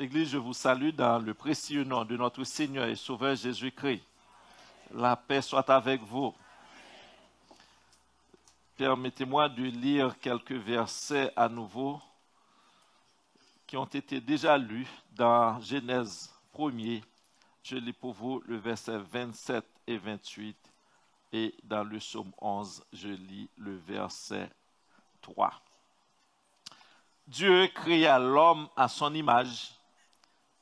L'Église, je vous salue dans le précieux nom de notre Seigneur et Sauveur Jésus-Christ. La paix soit avec vous. Permettez-moi de lire quelques versets à nouveau qui ont été déjà lus dans Genèse 1er. Je lis pour vous le verset 27 et 28 et dans le psaume 11, je lis le verset 3. Dieu créa l'homme à son image,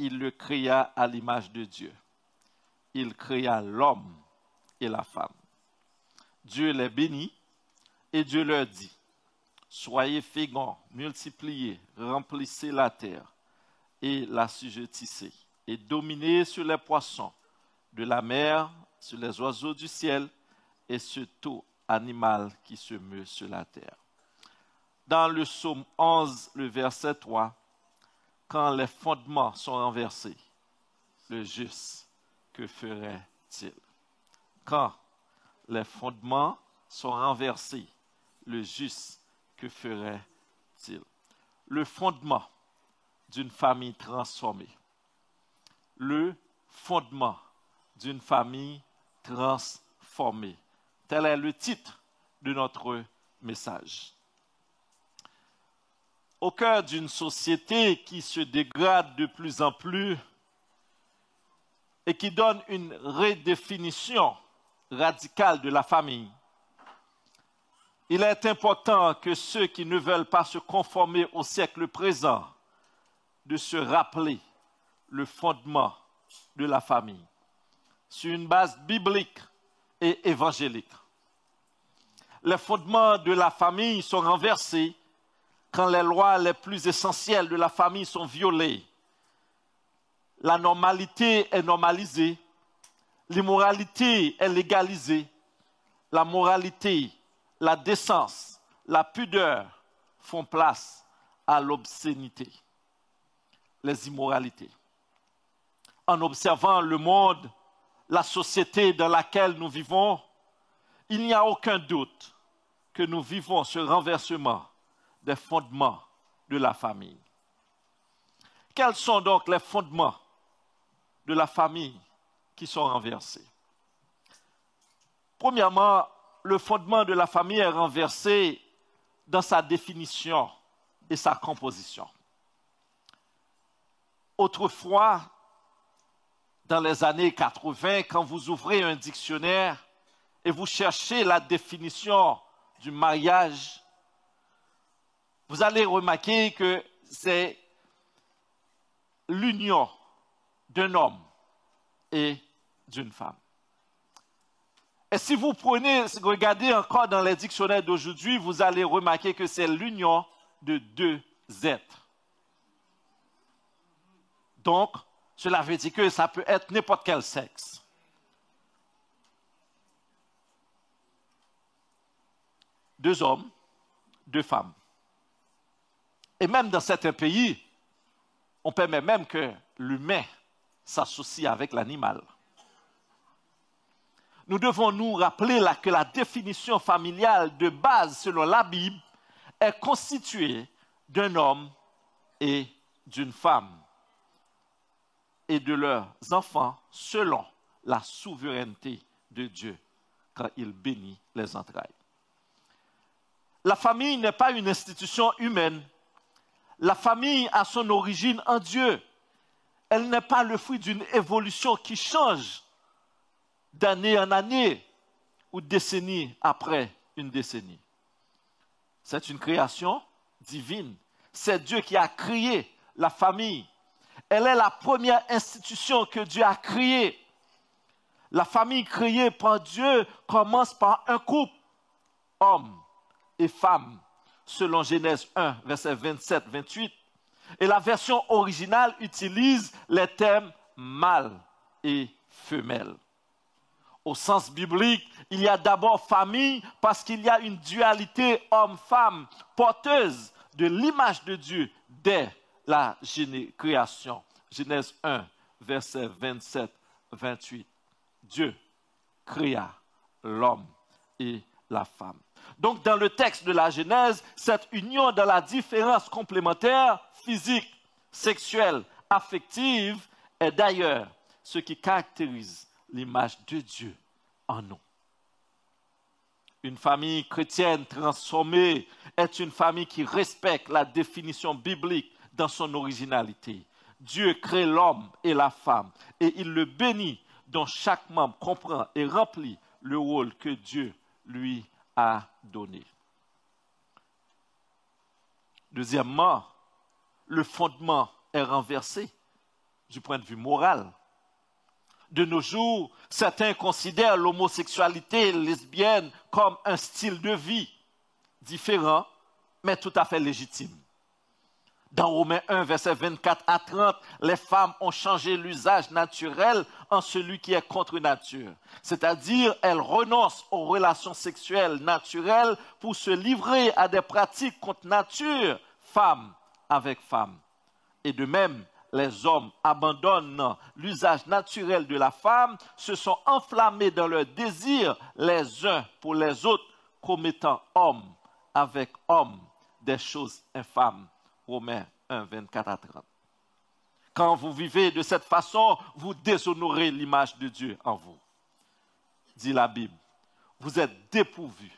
il le créa à l'image de Dieu. Il créa l'homme et la femme. Dieu les bénit et Dieu leur dit, soyez féconds, multipliez, remplissez la terre et l'assujettissez et dominez sur les poissons de la mer, sur les oiseaux du ciel et sur tout animal qui se meut sur la terre. Dans le psaume 11, le verset 3, quand les fondements sont renversés, le juste, que ferait-il? Quand les fondements sont renversés, le juste, que ferait-il? Le fondement d'une famille transformée. Le fondement d'une famille transformée. Tel est le titre de notre message. Au cœur d'une société qui se dégrade de plus en plus et qui donne une redéfinition radicale de la famille, il est important que ceux qui ne veulent pas se conformer au siècle présent de se rappeler le fondement de la famille sur une base biblique et évangélique. Les fondements de la famille sont renversés quand les lois les plus essentielles de la famille sont violées. La normalité est normalisée, l'immoralité est légalisée, la moralité, la décence, la pudeur font place à l'obscénité, les immoralités. En observant le monde, la société dans laquelle nous vivons, il n'y a aucun doute que nous vivons ce renversement des fondements de la famille. Quels sont donc les fondements de la famille qui sont renversés? Premièrement, le fondement de la famille est renversé dans sa définition et sa composition. Autrefois, dans les années 80, quand vous ouvrez un dictionnaire et vous cherchez la définition du mariage, vous allez remarquer que c'est l'union d'un homme et d'une femme. Et si vous regardez encore dans les dictionnaires d'aujourd'hui, vous allez remarquer que c'est l'union de deux êtres. Donc, cela veut dire que ça peut être n'importe quel sexe. Deux hommes, deux femmes. Et même dans certains pays, on permet même que l'humain s'associe avec l'animal. Nous devons nous rappeler là que la définition familiale de base selon la Bible est constituée d'un homme et d'une femme et de leurs enfants selon la souveraineté de Dieu quand il bénit les entrailles. La famille n'est pas une institution humaine. La famille a son origine en Dieu. Elle n'est pas le fruit d'une évolution qui change d'année en année ou décennie après une décennie. C'est une création divine. C'est Dieu qui a créé la famille. Elle est la première institution que Dieu a créée. La famille créée par Dieu commence par un couple, homme et femme, selon Genèse 1, verset 27-28. Et la version originale utilise les termes mâle et femelle. Au sens biblique, il y a d'abord famille parce qu'il y a une dualité homme-femme porteuse de l'image de Dieu dès la création. Genèse 1, verset 27-28. Dieu créa l'homme et la femme. Donc, dans le texte de la Genèse, cette union dans la différence complémentaire, physique, sexuelle, affective est d'ailleurs ce qui caractérise l'image de Dieu en nous. Une famille chrétienne transformée est une famille qui respecte la définition biblique dans son originalité. Dieu crée l'homme et la femme et il le bénit dont chaque membre comprend et remplit le rôle que Dieu lui a donné. Deuxièmement, le fondement est renversé du point de vue moral. De nos jours, certains considèrent l'homosexualité lesbienne comme un style de vie différent, mais tout à fait légitime. Dans Romains 1, versets 24 à 30, les femmes ont changé l'usage naturel en celui qui est contre nature. C'est-à-dire, elles renoncent aux relations sexuelles naturelles pour se livrer à des pratiques contre nature, femme avec femme. Et de même, les hommes abandonnent l'usage naturel de la femme, se sont enflammés dans leur désir les uns pour les autres, commettant homme avec homme des choses infâmes. Romains 1, 24 à 30. Quand vous vivez de cette façon, vous déshonorez l'image de Dieu en vous. Dit la Bible, vous êtes dépourvus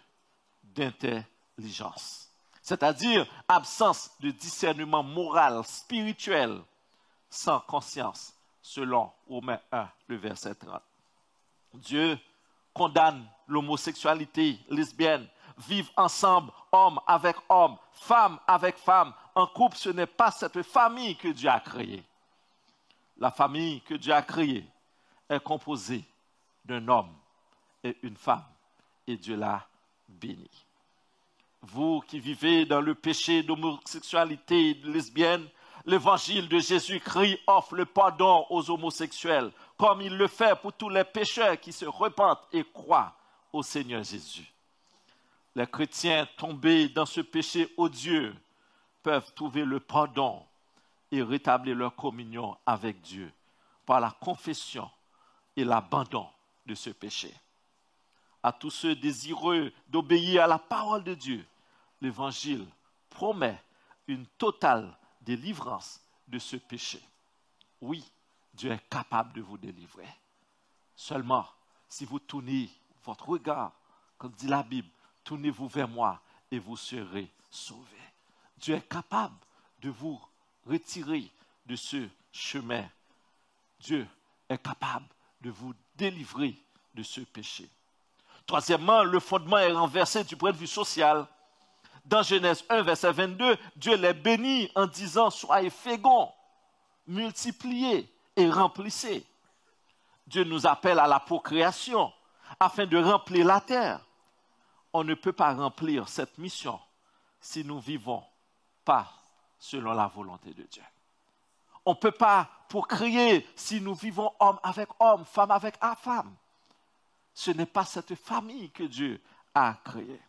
d'intelligence. C'est-à-dire absence de discernement moral, spirituel, sans conscience, selon Romains 1, le verset 30. Dieu condamne l'homosexualité lesbienne. Vivre ensemble, homme avec homme, femme avec femme. En couple, ce n'est pas cette famille que Dieu a créée. La famille que Dieu a créée est composée d'un homme et une femme. Et Dieu l'a béni. Vous qui vivez dans le péché d'homosexualité lesbienne, l'évangile de Jésus-Christ offre le pardon aux homosexuels, comme il le fait pour tous les pécheurs qui se repentent et croient au Seigneur Jésus. Les chrétiens tombés dans ce péché odieux peuvent trouver le pardon et rétablir leur communion avec Dieu par la confession et l'abandon de ce péché. À tous ceux désireux d'obéir à la parole de Dieu, l'Évangile promet une totale délivrance de ce péché. Oui, Dieu est capable de vous délivrer. Seulement, si vous tournez votre regard, comme dit la Bible, tournez-vous vers moi et vous serez sauvés. Dieu est capable de vous retirer de ce chemin. Dieu est capable de vous délivrer de ce péché. Troisièmement, le fondement est renversé du point de vue social. Dans Genèse 1, verset 22, Dieu les bénit en disant « Soyez féconds, multipliez et remplissez ». Dieu nous appelle à la procréation afin de remplir la terre. On ne peut pas remplir cette mission si nous ne vivons pas selon la volonté de Dieu. On ne peut pas procréer si nous vivons homme avec homme, femme avec femme. Ce n'est pas cette famille que Dieu a créée.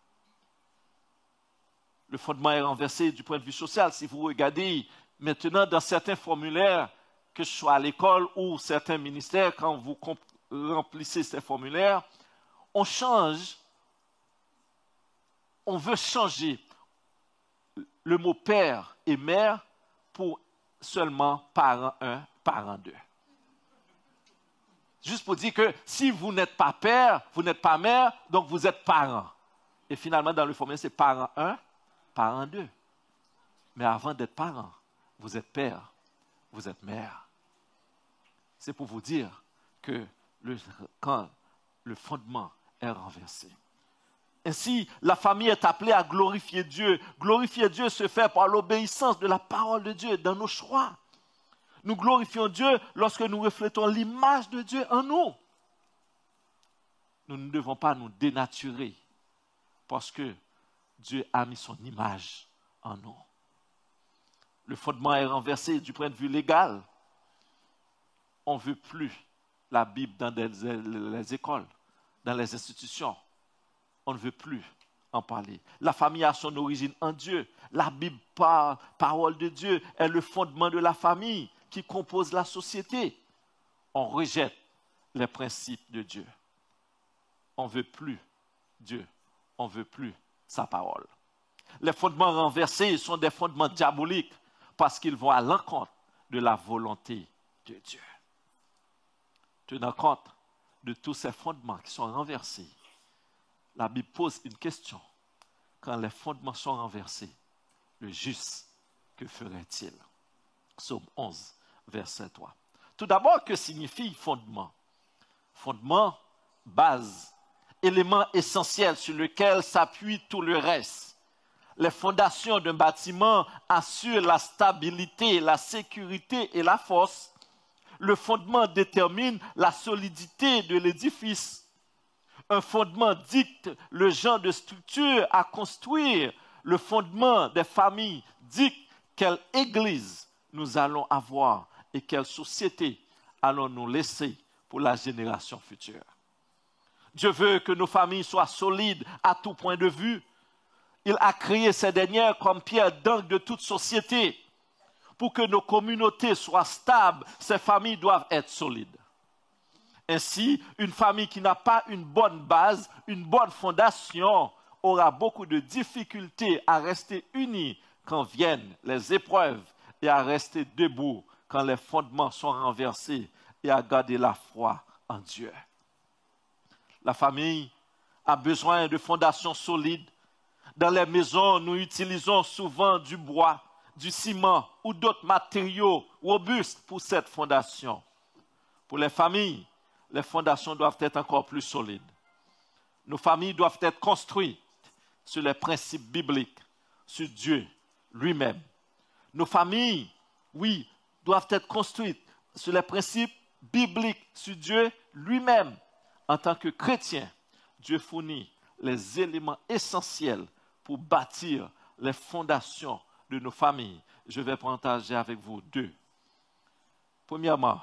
Le fondement est renversé du point de vue social. Si vous regardez maintenant dans certains formulaires, que ce soit à l'école ou certains ministères, quand vous remplissez ces formulaires, on veut changer le mot père et mère pour seulement parent 1, parent 2. Juste pour dire que si vous n'êtes pas père, vous n'êtes pas mère, donc vous êtes parent. Et finalement, dans le formulaire, c'est parent 1, parent 2. Mais avant d'être parent, vous êtes père, vous êtes mère. C'est pour vous dire que quand le fondement est renversé. Ainsi, la famille est appelée à glorifier Dieu. Glorifier Dieu se fait par l'obéissance de la parole de Dieu dans nos choix. Nous glorifions Dieu lorsque nous reflétons l'image de Dieu en nous. Nous ne devons pas nous dénaturer parce que Dieu a mis son image en nous. Le fondement est renversé du point de vue légal. On ne veut plus la Bible dans les écoles, dans les institutions. On ne veut plus en parler. La famille a son origine en Dieu. La Bible, parole de Dieu, est le fondement de la famille qui compose la société. On rejette les principes de Dieu. On ne veut plus Dieu. On ne veut plus sa parole. Les fondements renversés sont des fondements diaboliques parce qu'ils vont à l'encontre de la volonté de Dieu. Tenant compte de tous ces fondements qui sont renversés, la Bible pose une question. Quand les fondements sont renversés, le juste, que ferait-il? Psaume 11, verset 3. Tout d'abord, que signifie fondement? Fondement, base, élément essentiel sur lequel s'appuie tout le reste. Les fondations d'un bâtiment assurent la stabilité, la sécurité et la force. Le fondement détermine la solidité de l'édifice. Un fondement dicte le genre de structure à construire. Le fondement des familles dicte quelle église nous allons avoir et quelle société allons-nous laisser pour la génération future. Dieu veut que nos familles soient solides à tout point de vue. Il a créé ces dernières comme pierre d'angle de toute société. Pour que nos communautés soient stables, ces familles doivent être solides. Ainsi, une famille qui n'a pas une bonne base, une bonne fondation, aura beaucoup de difficultés à rester unie quand viennent les épreuves et à rester debout quand les fondements sont renversés et à garder la foi en Dieu. La famille a besoin de fondations solides. Dans les maisons, nous utilisons souvent du bois, du ciment ou d'autres matériaux robustes pour cette fondation. Pour les familles, les fondations doivent être encore plus solides. Nos familles doivent être construites sur les principes bibliques, sur Dieu lui-même. Nos familles, oui, doivent être construites sur les principes bibliques, sur Dieu lui-même. En tant que chrétien, Dieu fournit les éléments essentiels pour bâtir les fondations de nos familles. Je vais partager avec vous deux. Premièrement,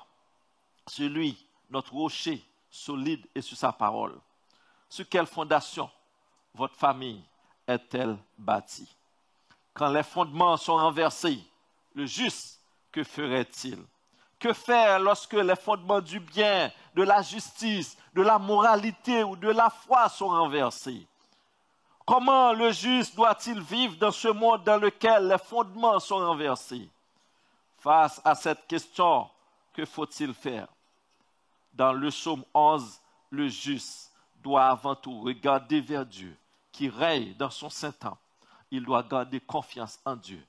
sur lui, notre rocher solide est sur sa parole. Sur quelle fondation votre famille est-elle bâtie? Quand les fondements sont renversés, le juste, que ferait-il? Que faire lorsque les fondements du bien, de la justice, de la moralité ou de la foi sont renversés? Comment le juste doit-il vivre dans ce monde dans lequel les fondements sont renversés? Face à cette question, que faut-il faire? Dans le psaume 11, le juste doit avant tout regarder vers Dieu, qui règne dans son Saint-Temple. Il doit garder confiance en Dieu.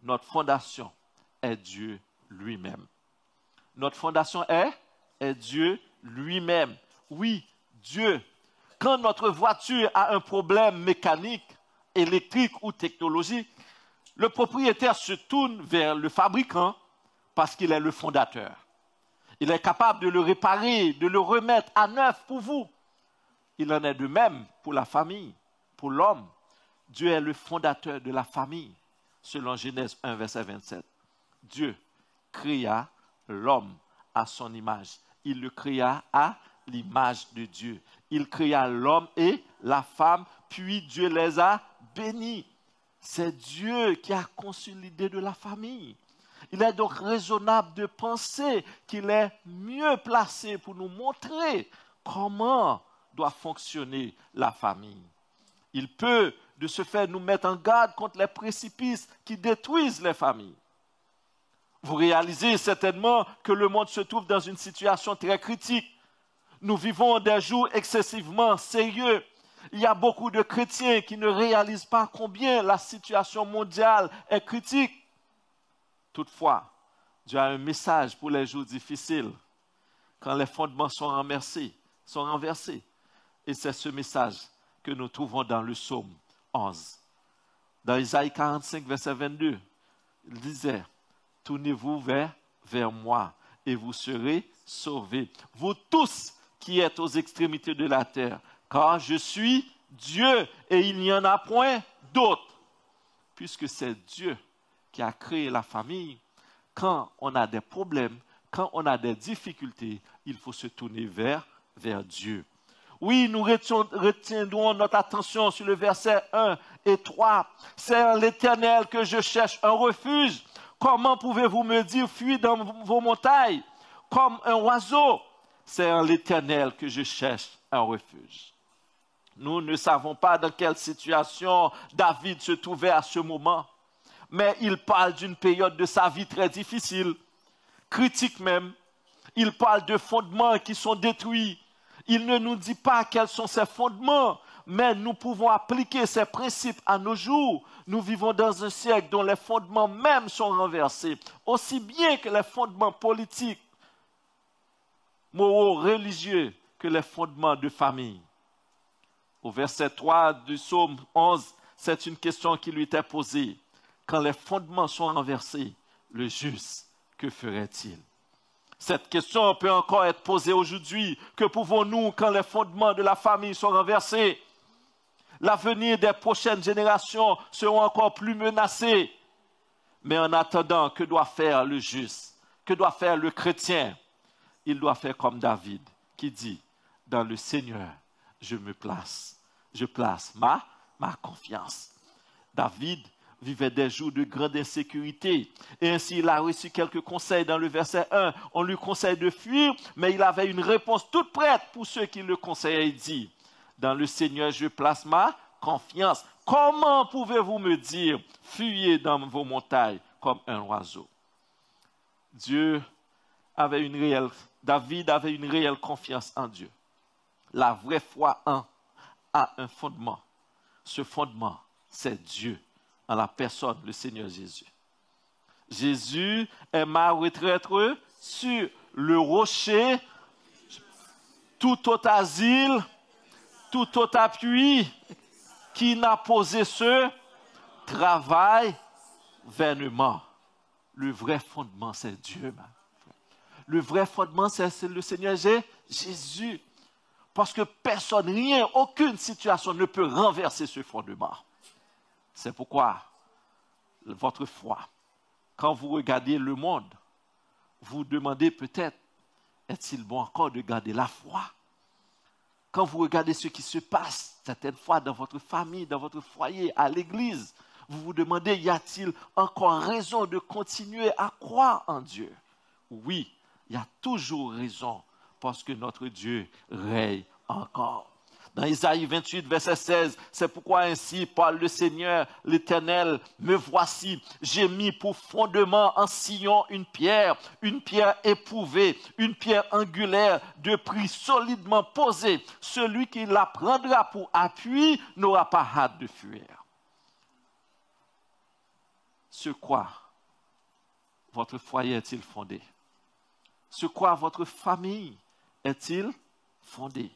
Notre fondation est Dieu lui-même. Notre fondation est Dieu lui-même. Oui, Dieu. Quand notre voiture a un problème mécanique, électrique ou technologique, le propriétaire se tourne vers le fabricant parce qu'il est le fondateur. Il est capable de le réparer, de le remettre à neuf pour vous. Il en est de même pour la famille, pour l'homme. Dieu est le fondateur de la famille, selon Genèse 1, verset 27. Dieu créa l'homme à son image. Il le créa à l'image de Dieu. Il créa l'homme et la femme, puis Dieu les a bénis. C'est Dieu qui a conçu l'idée de la famille. Il est donc raisonnable de penser qu'il est mieux placé pour nous montrer comment doit fonctionner la famille. Il peut, de ce fait, nous mettre en garde contre les précipices qui détruisent les familles. Vous réalisez certainement que le monde se trouve dans une situation très critique. Nous vivons des jours excessivement sérieux. Il y a beaucoup de chrétiens qui ne réalisent pas combien la situation mondiale est critique. Toutefois, Dieu a un message pour les jours difficiles, quand les fondements sont renversés. Et c'est ce message que nous trouvons dans le psaume 11. Dans Isaïe 45, verset 22, il disait, « Tournez-vous vers moi et vous serez sauvés, vous tous qui êtes aux extrémités de la terre, car je suis Dieu et il n'y en a point d'autre. » Puisque c'est Dieu qui a créé la famille, quand on a des problèmes, quand on a des difficultés, il faut se tourner vers Dieu. Oui, nous retiendrons notre attention sur le verset 1 et 3. C'est en l'Éternel que je cherche un refuge. Comment pouvez-vous me dire, fuis dans vos montagnes, comme un oiseau? C'est en l'Éternel que je cherche un refuge. Nous ne savons pas dans quelle situation David se trouvait à ce moment, mais il parle d'une période de sa vie très difficile. critique même. Il parle de fondements qui sont détruits. Il ne nous dit pas quels sont ces fondements, mais nous pouvons appliquer ces principes à nos jours. Nous vivons dans un siècle dont les fondements même sont renversés, aussi bien que les fondements politiques, moraux, religieux, que les fondements de famille. Au verset 3 du psaume 11, c'est une question qui lui était posée. Quand les fondements sont renversés, le juste, que ferait-il? Cette question peut encore être posée aujourd'hui. Que pouvons-nous quand les fondements de la famille sont renversés? L'avenir des prochaines générations seront encore plus menacés. Mais en attendant, que doit faire le juste? Que doit faire le chrétien? Il doit faire comme David, qui dit, dans le Seigneur, je place ma confiance. David vivait des jours de grande insécurité. Et ainsi, il a reçu quelques conseils dans le verset 1. On lui conseille de fuir, mais il avait une réponse toute prête pour ceux qui le conseillaient. Il dit, dans le Seigneur, je place ma confiance. Comment pouvez-vous me dire, fuyez dans vos montagnes comme un oiseau? David avait une réelle confiance en Dieu. La vraie foi a un fondement. Ce fondement, c'est Dieu, en la personne, le Seigneur Jésus. Jésus est ma retraite sur le rocher, tout autre asile, tout autre appui, qui n'a posé ce travail vainement. Le vrai fondement, c'est Dieu. Le vrai fondement, c'est le Seigneur Jésus. Parce que personne, rien, aucune situation ne peut renverser ce fondement. C'est pourquoi votre foi, quand vous regardez le monde, vous demandez peut-être, est-il bon encore de garder la foi? Quand vous regardez ce qui se passe, certaines fois dans votre famille, dans votre foyer, à l'église, vous vous demandez, y a-t-il encore raison de continuer à croire en Dieu? Oui, il y a toujours raison, parce que notre Dieu règne encore. Dans Isaïe 28, verset 16, c'est pourquoi ainsi parle le Seigneur, l'Éternel, me voici, j'ai mis pour fondement en Sion une pierre éprouvée, une pierre angulaire, de prix solidement posée. Celui qui la prendra pour appui n'aura pas hâte de fuir. Sur quoi votre foyer est-il fondé? Sur quoi votre famille est-il fondé?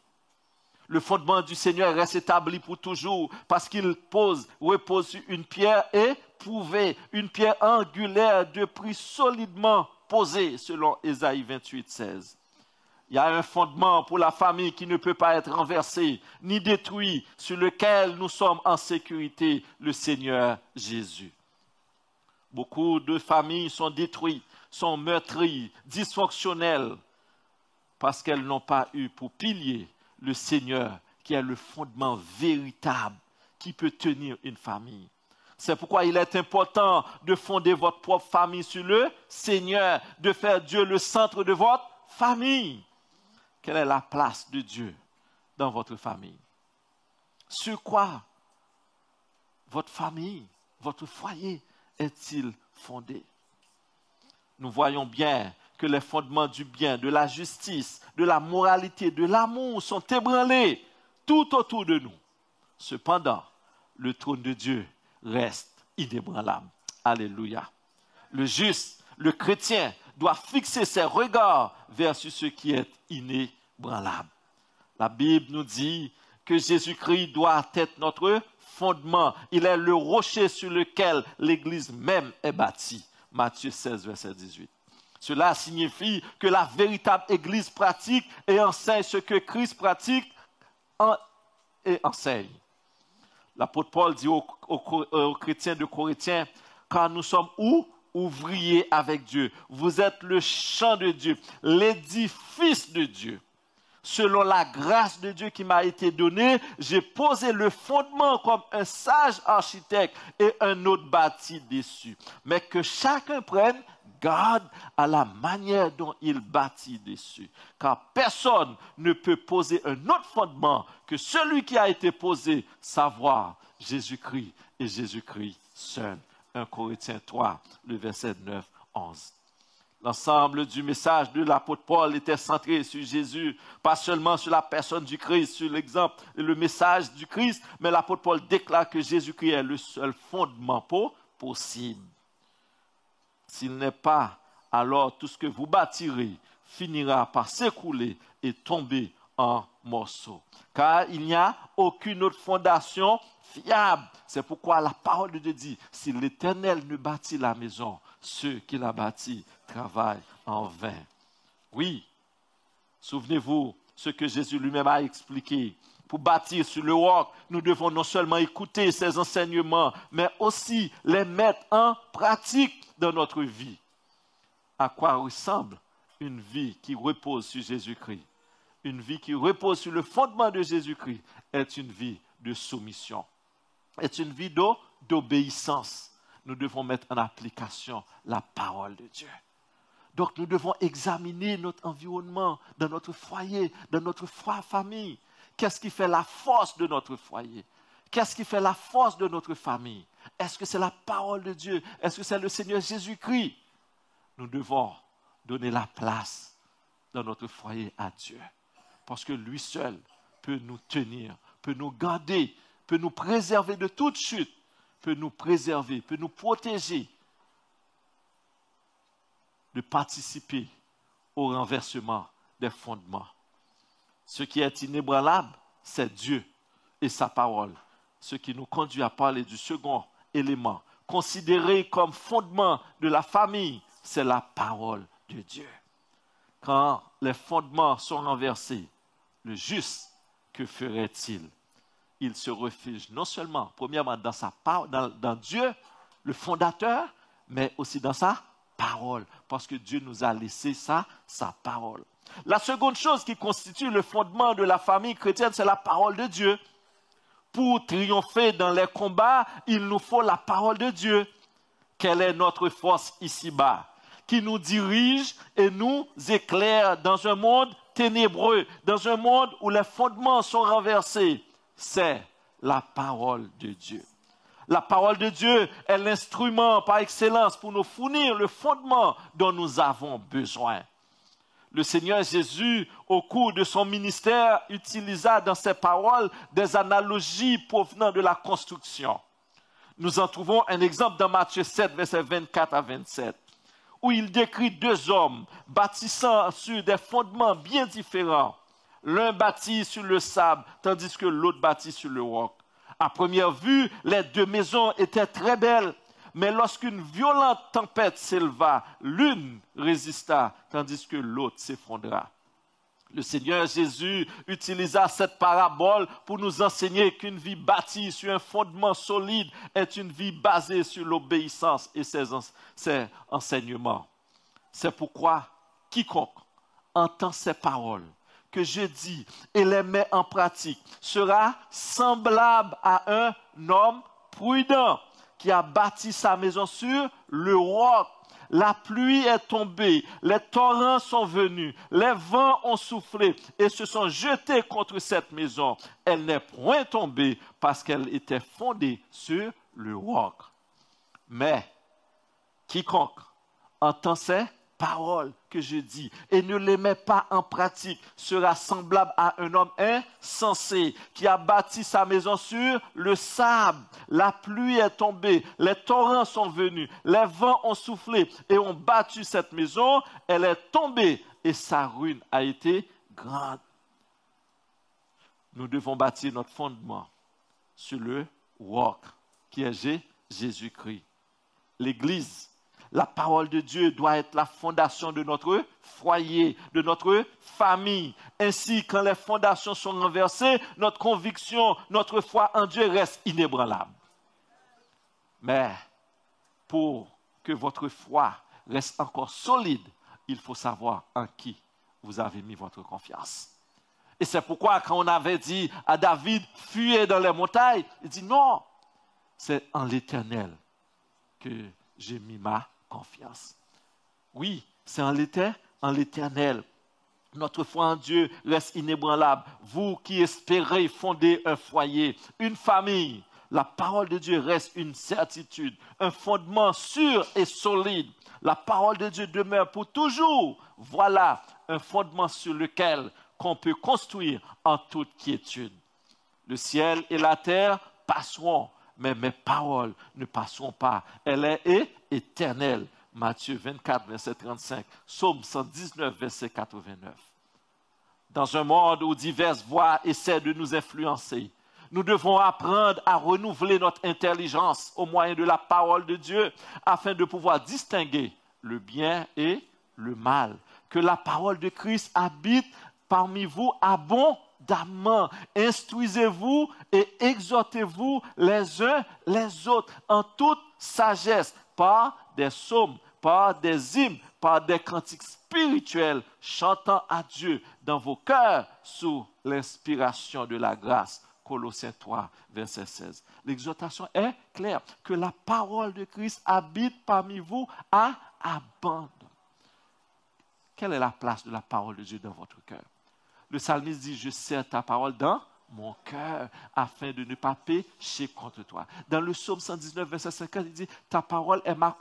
Le fondement du Seigneur reste établi pour toujours parce qu'il repose sur une pierre éprouvée, une pierre angulaire de prix solidement posée, selon Isaïe 28, 16. Il y a un fondement pour la famille qui ne peut pas être renversé ni détruit, sur lequel nous sommes en sécurité, le Seigneur Jésus. Beaucoup de familles sont détruites, sont meurtries, dysfonctionnelles, parce qu'elles n'ont pas eu pour pilier le Seigneur, qui est le fondement véritable qui peut tenir une famille. C'est pourquoi il est important de fonder votre propre famille sur le Seigneur, de faire Dieu le centre de votre famille. Quelle est la place de Dieu dans votre famille? Sur quoi votre famille, votre foyer est-il fondé? Nous voyons bien que les fondements du bien, de la justice, de la moralité, de l'amour sont ébranlés tout autour de nous. Cependant, le trône de Dieu reste inébranlable. Alléluia. Le juste, le chrétien, doit fixer ses regards vers ce qui est inébranlable. La Bible nous dit que Jésus-Christ doit être notre fondement. Il est le rocher sur lequel l'Église même est bâtie. Matthieu 16, verset 18. Cela signifie que la véritable Église pratique et enseigne ce que Christ pratique et enseigne. L'apôtre Paul dit aux chrétiens de Corinthiens, car nous sommes où? Ouvriers avec Dieu. Vous êtes le champ de Dieu, l'édifice de Dieu. Selon la grâce de Dieu qui m'a été donnée, j'ai posé le fondement comme un sage architecte et un autre bâti dessus. Mais que chacun prenne garde à la manière dont il bâtit dessus. Car personne ne peut poser un autre fondement que celui qui a été posé, savoir Jésus-Christ et Jésus-Christ seul. 1 Corinthiens 3, le verset 9, 11. L'ensemble du message de l'apôtre Paul était centré sur Jésus, pas seulement sur la personne du Christ, sur l'exemple et le message du Christ, mais l'apôtre Paul déclare que Jésus-Christ est le seul fondement possible. S'il n'est pas, alors tout ce que vous bâtirez finira par s'écrouler et tomber en morceaux. Car il n'y a aucune autre fondation fiable. C'est pourquoi la parole de Dieu dit, si l'Éternel ne bâtit la maison, ceux qui la bâtissent travaillent en vain. Oui, souvenez-vous ce que Jésus lui-même a expliqué. Pour bâtir sur le roc, nous devons non seulement écouter ses enseignements, mais aussi les mettre en pratique dans notre vie. À quoi ressemble une vie qui repose sur Jésus-Christ? Une vie qui repose sur le fondement de Jésus-Christ est une vie de soumission, est une vie d'obéissance. Nous devons mettre en application la parole de Dieu. Donc nous devons examiner notre environnement, dans notre foyer, dans notre famille. Qu'est-ce qui fait la force de notre foyer? Qu'est-ce qui fait la force de notre famille? Est-ce que c'est la parole de Dieu? Est-ce que c'est le Seigneur Jésus-Christ? Nous devons donner la place dans notre foyer à Dieu. Parce que lui seul peut nous tenir, peut nous garder, peut nous préserver de toute chute, peut nous préserver, peut nous protéger de participer au renversement des fondements. Ce qui est inébranlable, c'est Dieu et sa parole. Ce qui nous conduit à parler du second élément, considéré comme fondement de la famille, c'est la parole de Dieu. Quand les fondements sont renversés, le juste, que ferait-il? Il se refuge non seulement, premièrement, dans Dieu, le fondateur, mais aussi dans sa parole, parce que Dieu nous a laissé sa parole. La seconde chose qui constitue le fondement de la famille chrétienne, c'est la parole de Dieu. Pour triompher dans les combats, il nous faut la parole de Dieu. Quelle est notre force ici-bas, qui nous dirige et nous éclaire dans un monde ténébreux, dans un monde où les fondements sont renversés? C'est la parole de Dieu. La parole de Dieu est l'instrument par excellence pour nous fournir le fondement dont nous avons besoin. Le Seigneur Jésus, au cours de son ministère, utilisa dans ses paroles des analogies provenant de la construction. Nous en trouvons un exemple dans Matthieu 7, versets 24 à 27, où il décrit deux hommes bâtissant sur des fondements bien différents. L'un bâtit sur le sable, tandis que l'autre bâtit sur le roc. À première vue, les deux maisons étaient très belles, mais lorsqu'une violente tempête s'éleva, l'une résista, tandis que l'autre s'effondra. Le Seigneur Jésus utilisa cette parabole pour nous enseigner qu'une vie bâtie sur un fondement solide est une vie basée sur l'obéissance et ses enseignements. C'est pourquoi quiconque entend ces paroles que je dis et les met en pratique sera semblable à un homme prudent qui a bâti sa maison sur le roc. La pluie est tombée, les torrents sont venus, les vents ont soufflé et se sont jetés contre cette maison. Elle n'est point tombée parce qu'elle était fondée sur le roc. Mais quiconque entend ces paroles que je dis et ne les met pas en pratique sera semblable à un homme insensé qui a bâti sa maison sur le sable. La pluie est tombée, les torrents sont venus, les vents ont soufflé et ont battu cette maison. Elle est tombée et sa ruine a été grande. Nous devons bâtir notre fondement sur le roc qui est Jésus-Christ. L'Église, la parole de Dieu doit être la fondation de notre foyer, de notre famille. Ainsi, quand les fondations sont renversées, notre conviction, notre foi en Dieu reste inébranlable. Mais pour que votre foi reste encore solide, il faut savoir en qui vous avez mis votre confiance. Et c'est pourquoi quand on avait dit à David, fuyez dans les montagnes, il dit non, c'est en l'Éternel que j'ai mis ma confiance. Oui, c'est en l'Éternel. Notre foi en Dieu reste inébranlable. Vous qui espérez fonder un foyer, une famille, La parole de Dieu reste une certitude, un fondement sûr et solide. La parole de Dieu demeure pour toujours. Voilà un fondement sur lequel qu'on peut construire en toute quiétude. Le ciel et la terre passeront, mais mes paroles ne passeront pas. Elle est éternelle. Matthieu 24, verset 35. Psaume 119, verset 89. Dans un monde où diverses voix essaient de nous influencer, nous devons apprendre à renouveler notre intelligence au moyen de la parole de Dieu afin de pouvoir distinguer le bien et le mal. Que la parole de Christ habite parmi vous abondamment. Instruisez-vous et exhortez-vous les uns les autres en toute sagesse par des psaumes, par des hymnes, par des cantiques spirituels, chantant à Dieu dans vos cœurs sous l'inspiration de la grâce. Colossiens 3, verset 16. L'exhortation est claire, que la parole de Christ habite parmi vous à abondamment. Quelle est la place de la parole de Dieu dans votre cœur? Le psalmiste dit, je serre ta parole dans mon cœur, afin de ne pas pécher contre toi. Dans le psaume 119, verset 50, il dit, ta parole est ma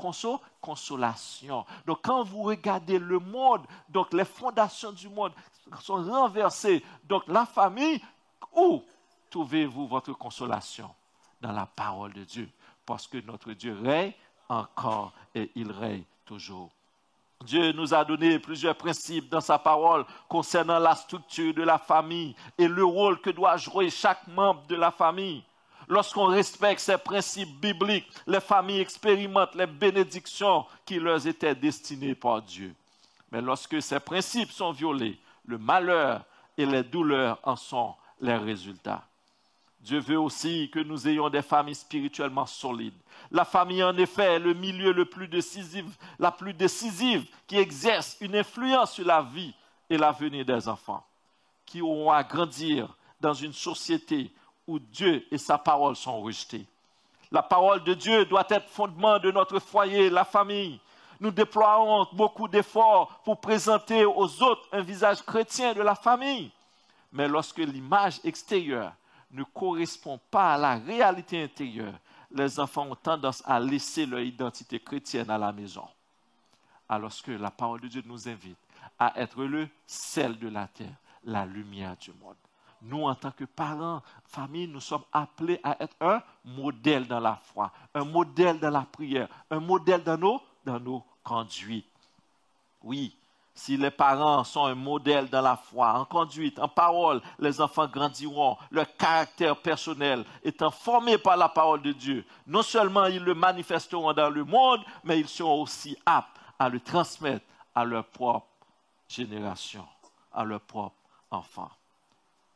consolation. Donc, quand vous regardez le monde, donc les fondations du monde sont renversées. Donc, la famille, où trouvez-vous votre consolation? Dans la parole de Dieu. Parce que notre Dieu règne encore et il règne toujours. Dieu nous a donné plusieurs principes dans sa parole concernant la structure de la famille et le rôle que doit jouer chaque membre de la famille. Lorsqu'on respecte ces principes bibliques, les familles expérimentent les bénédictions qui leur étaient destinées par Dieu. Mais lorsque ces principes sont violés, le malheur et les douleurs en sont les résultats. Dieu veut aussi que nous ayons des familles spirituellement solides. La famille, en effet, est le milieu le plus décisif, la plus décisive qui exerce une influence sur la vie et l'avenir des enfants, qui auront à grandir dans une société où Dieu et sa parole sont rejetés. La parole de Dieu doit être fondement de notre foyer, la famille. Nous déploierons beaucoup d'efforts pour présenter aux autres un visage chrétien de la famille. Mais lorsque l'image extérieure ne correspond pas à la réalité intérieure, les enfants ont tendance à laisser leur identité chrétienne à la maison. Alors que la parole de Dieu nous invite à être le sel de la terre, la lumière du monde. Nous, en tant que parents, famille, nous sommes appelés à être un modèle dans la foi, un modèle dans la prière, un modèle dans nos conduites. Oui. Si les parents sont un modèle dans la foi, en conduite, en parole, les enfants grandiront, leur caractère personnel étant formé par la parole de Dieu. Non seulement ils le manifesteront dans le monde, mais ils seront aussi aptes à le transmettre à leur propre génération, à leurs propres enfants.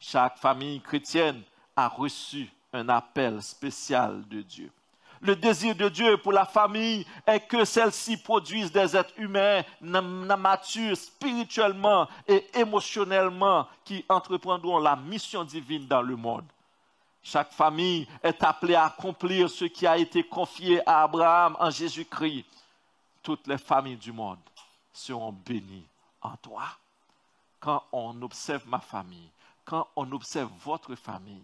Chaque famille chrétienne a reçu un appel spécial de Dieu. Le désir de Dieu pour la famille est que celle-ci produise des êtres humains matures spirituellement et émotionnellement qui entreprendront la mission divine dans le monde. Chaque famille est appelée à accomplir ce qui a été confié à Abraham en Jésus-Christ. Toutes les familles du monde seront bénies en toi. Quand on observe ma famille, quand on observe votre famille,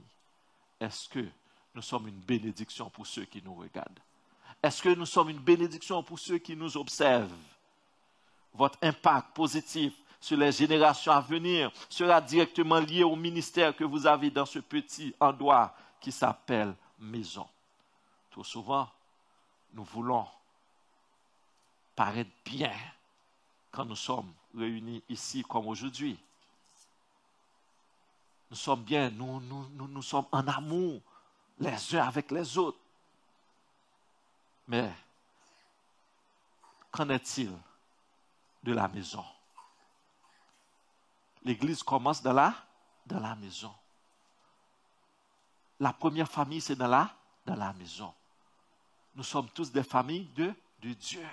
est-ce que nous sommes une bénédiction pour ceux qui nous regardent? Est-ce que nous sommes une bénédiction pour ceux qui nous observent? Votre impact positif sur les générations à venir sera directement lié au ministère que vous avez dans ce petit endroit qui s'appelle maison. Trop souvent, nous voulons paraître bien quand nous sommes réunis ici comme aujourd'hui. Nous sommes bien, nous sommes en amour les uns avec les autres. Mais qu'en est-il de la maison? L'église commence dans la maison. La première famille, c'est dans la maison. Nous sommes tous des familles de Dieu.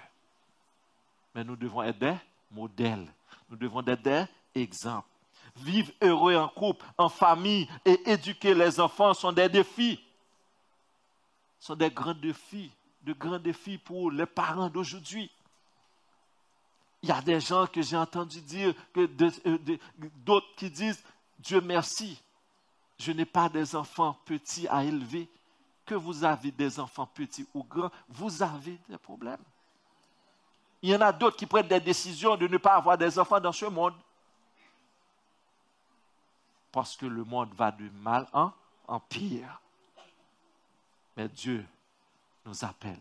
Mais nous devons être des modèles. Nous devons être des exemples. Vivre heureux en couple, en famille et éduquer les enfants sont des défis. Sont des grands défis pour les parents d'aujourd'hui. Il y a des gens que j'ai entendu dire, d'autres qui disent, Dieu merci, je n'ai pas des enfants petits à élever. que vous avez des enfants petits ou grands, vous avez des problèmes. Il y en a d'autres qui prennent des décisions de ne pas avoir des enfants dans ce monde. Parce que le monde va de mal en pire. Mais Dieu nous appelle.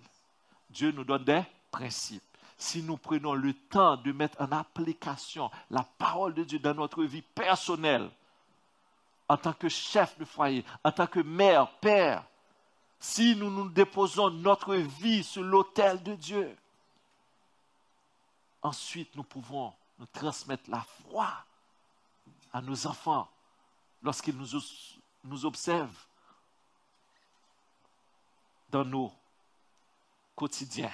Dieu nous donne des principes. Si nous prenons le temps de mettre en application la parole de Dieu dans notre vie personnelle, en tant que chef de foyer, en tant que mère, père, si nous déposons notre vie sur l'autel de Dieu, ensuite nous pouvons nous transmettre la foi à nos enfants lorsqu'ils nous observent dans nos quotidiens.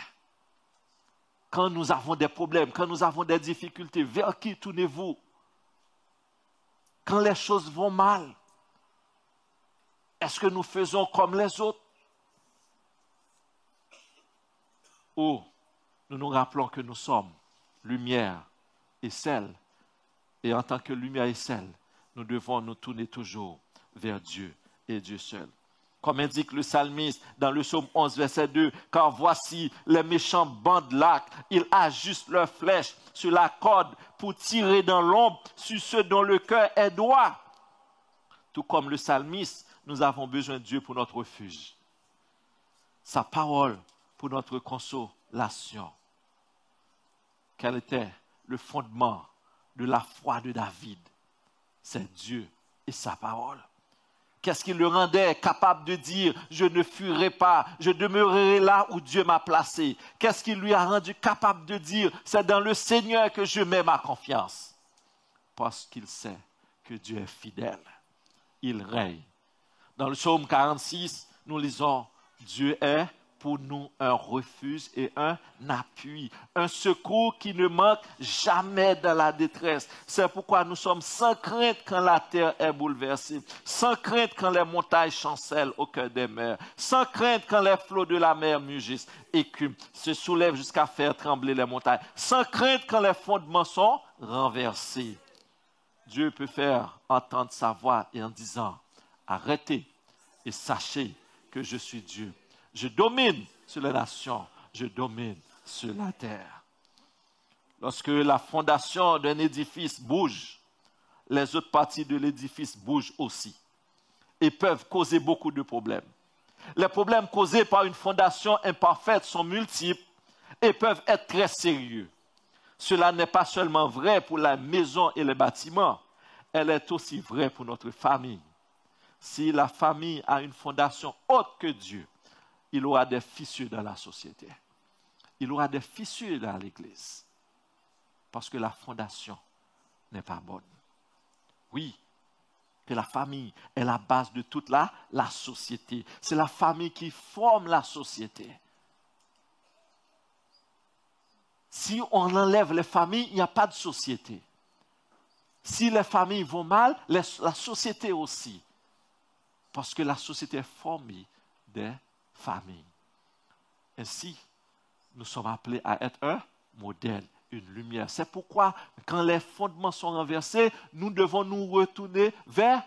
Quand nous avons des problèmes, quand nous avons des difficultés, vers qui tournez-vous? Quand les choses vont mal, est-ce que nous faisons comme les autres? Ou nous nous rappelons que nous sommes lumière et sel. Et en tant que lumière et sel, nous devons nous tourner toujours vers Dieu et Dieu seul. Comme indique le psalmiste dans le psaume 11, verset 2, « Car voici les méchants bandent l'arc, ils ajustent leurs flèches sur la corde pour tirer dans l'ombre sur ceux dont le cœur est droit. » Tout comme le psalmiste, nous avons besoin de Dieu pour notre refuge. Sa parole pour notre consolation. Quel était le fondement de la foi de David? C'est Dieu et sa parole. Qu'est-ce qui le rendait capable de dire « Je ne fuirai pas, je demeurerai là où Dieu m'a placé ». Qu'est-ce qui lui a rendu capable de dire « C'est dans le Seigneur que je mets ma confiance ». Parce qu'il sait que Dieu est fidèle. Il règne. Dans le psaume 46, nous lisons « Dieu est pour nous un refuge et un appui, un secours qui ne manque jamais dans la détresse. C'est pourquoi nous sommes sans crainte quand la terre est bouleversée, sans crainte quand les montagnes chancellent au cœur des mers, sans crainte quand les flots de la mer mugissent, écument, se soulèvent jusqu'à faire trembler les montagnes, sans crainte quand les fondements sont renversés. » Dieu peut faire entendre sa voix et en disant « Arrêtez et sachez que je suis Dieu. Je domine sur les nations, je domine sur la terre. » Lorsque la fondation d'un édifice bouge, les autres parties de l'édifice bougent aussi et peuvent causer beaucoup de problèmes. Les problèmes causés par une fondation imparfaite sont multiples et peuvent être très sérieux. Cela n'est pas seulement vrai pour la maison et les bâtiments, elle est aussi vraie pour notre famille. Si la famille a une fondation autre que Dieu, il aura des fissures dans la société. Il aura des fissures dans l'Église. Parce que la fondation n'est pas bonne. Oui, que la famille est la base de toute la société. C'est la famille qui forme la société. Si on enlève les familles, il n'y a pas de société. Si les familles vont mal, la société aussi. Parce que la société est formée des familles. Ainsi, nous sommes appelés à être un modèle, une lumière. C'est pourquoi, quand les fondements sont renversés, nous devons nous retourner vers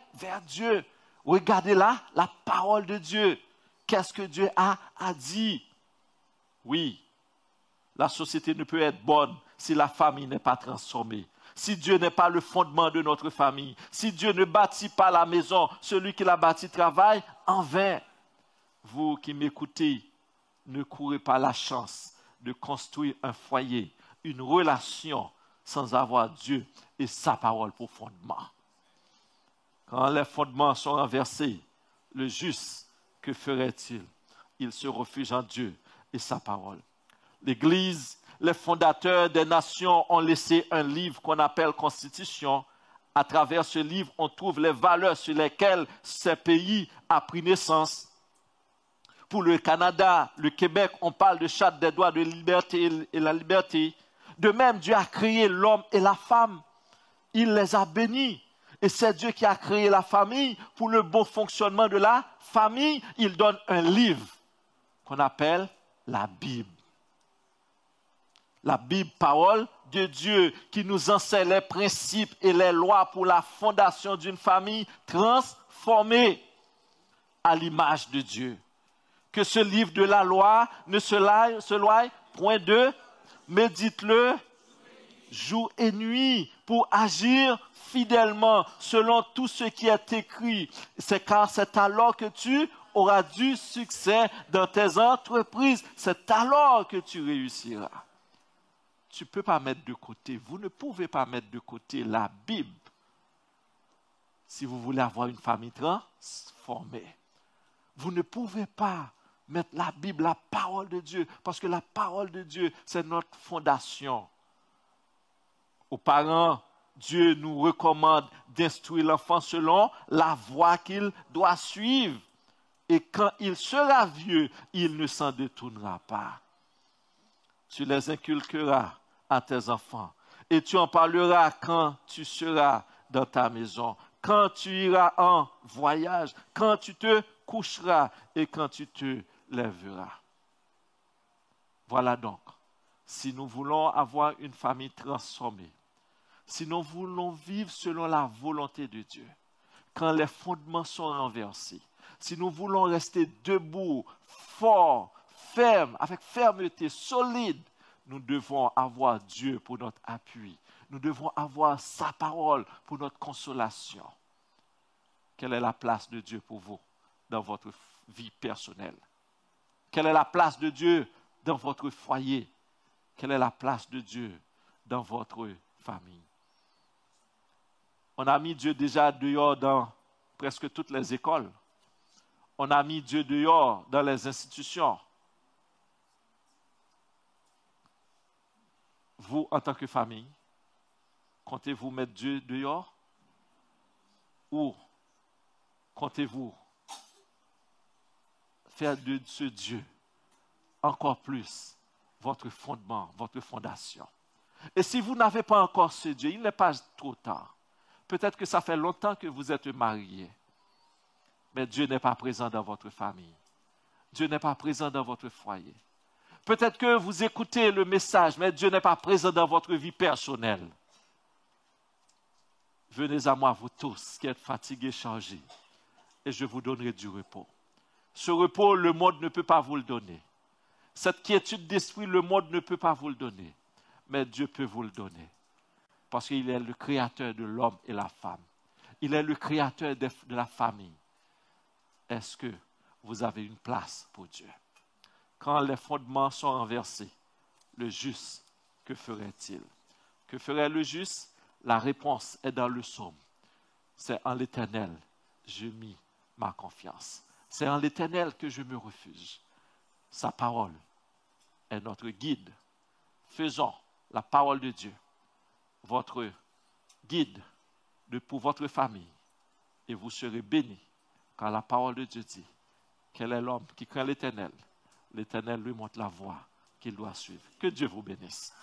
Dieu. Regardez là, la parole de Dieu. Qu'est-ce que Dieu a dit? Oui, la société ne peut être bonne si la famille n'est pas transformée. Si Dieu n'est pas le fondement de notre famille, si Dieu ne bâtit pas la maison, celui qui la bâtit travaille en vain. Vous qui m'écoutez, ne courez pas la chance de construire un foyer, une relation sans avoir Dieu et sa parole pour fondement. Quand les fondements sont renversés, le juste, que ferait-il? Il se refugie en Dieu et sa parole. L'Église, les fondateurs des nations ont laissé un livre qu'on appelle Constitution. À travers ce livre, on trouve les valeurs sur lesquelles ces pays ont pris naissance. Pour le Canada, le Québec, on parle de charte des droits de liberté et la liberté. De même, Dieu a créé l'homme et la femme. Il les a bénis. Et c'est Dieu qui a créé la famille. Pour le bon fonctionnement de la famille, il donne un livre qu'on appelle la Bible. La Bible, parole de Dieu, qui nous enseigne les principes et les lois pour la fondation d'une famille transformée à l'image de Dieu. Que ce livre de la loi ne se loie point de, médite-le jour et nuit pour agir fidèlement selon tout ce qui est écrit. C'est alors que tu auras du succès dans tes entreprises. C'est alors que tu réussiras. Tu ne peux pas mettre de côté, vous ne pouvez pas mettre de côté la Bible si vous voulez avoir une famille transformée. Vous ne pouvez pas mettre la Bible, la parole de Dieu, parce que la parole de Dieu, c'est notre fondation. Aux parents, Dieu nous recommande d'instruire l'enfant selon la voie qu'il doit suivre. Et quand il sera vieux, il ne s'en détournera pas. Tu les inculqueras à tes enfants. Et tu en parleras quand tu seras dans ta maison, quand tu iras en voyage, quand tu te coucheras et quand tu te lèveras. Voilà donc, si nous voulons avoir une famille transformée, si nous voulons vivre selon la volonté de Dieu, quand les fondements sont renversés, si nous voulons rester debout, forts, fermes, avec fermeté, solides, nous devons avoir Dieu pour notre appui. Nous devons avoir sa parole pour notre consolation. Quelle est la place de Dieu pour vous dans votre vie personnelle? Quelle est la place de Dieu dans votre foyer? Quelle est la place de Dieu dans votre famille? On a mis Dieu déjà dehors dans presque toutes les écoles. On a mis Dieu dehors dans les institutions. Vous, en tant que famille, comptez-vous mettre Dieu dehors? Ou comptez-vous faire de ce Dieu encore plus votre fondement, votre fondation? Et si vous n'avez pas encore ce Dieu, il n'est pas trop tard. Peut-être que ça fait longtemps que vous êtes mariés, mais Dieu n'est pas présent dans votre famille. Dieu n'est pas présent dans votre foyer. Peut-être que vous écoutez le message, mais Dieu n'est pas présent dans votre vie personnelle. Venez à moi, vous tous qui êtes fatigués, chargés, et je vous donnerai du repos. Ce repos, le monde ne peut pas vous le donner. Cette quiétude d'esprit, le monde ne peut pas vous le donner. Mais Dieu peut vous le donner. Parce qu'il est le créateur de l'homme et la femme. Il est le créateur de la famille. Est-ce que vous avez une place pour Dieu? Quand les fondements sont renversés, le juste, que ferait-il? Que ferait le juste? La réponse est dans le psaume. C'est en l'Éternel, je mis ma confiance. C'est en l'Éternel que je me refuge. Sa parole est notre guide. Faisons la parole de Dieu votre guide pour votre famille. Et vous serez bénis quand la parole de Dieu dit quel est l'homme qui craint l'Éternel. L'Éternel lui montre la voie qu'il doit suivre. Que Dieu vous bénisse.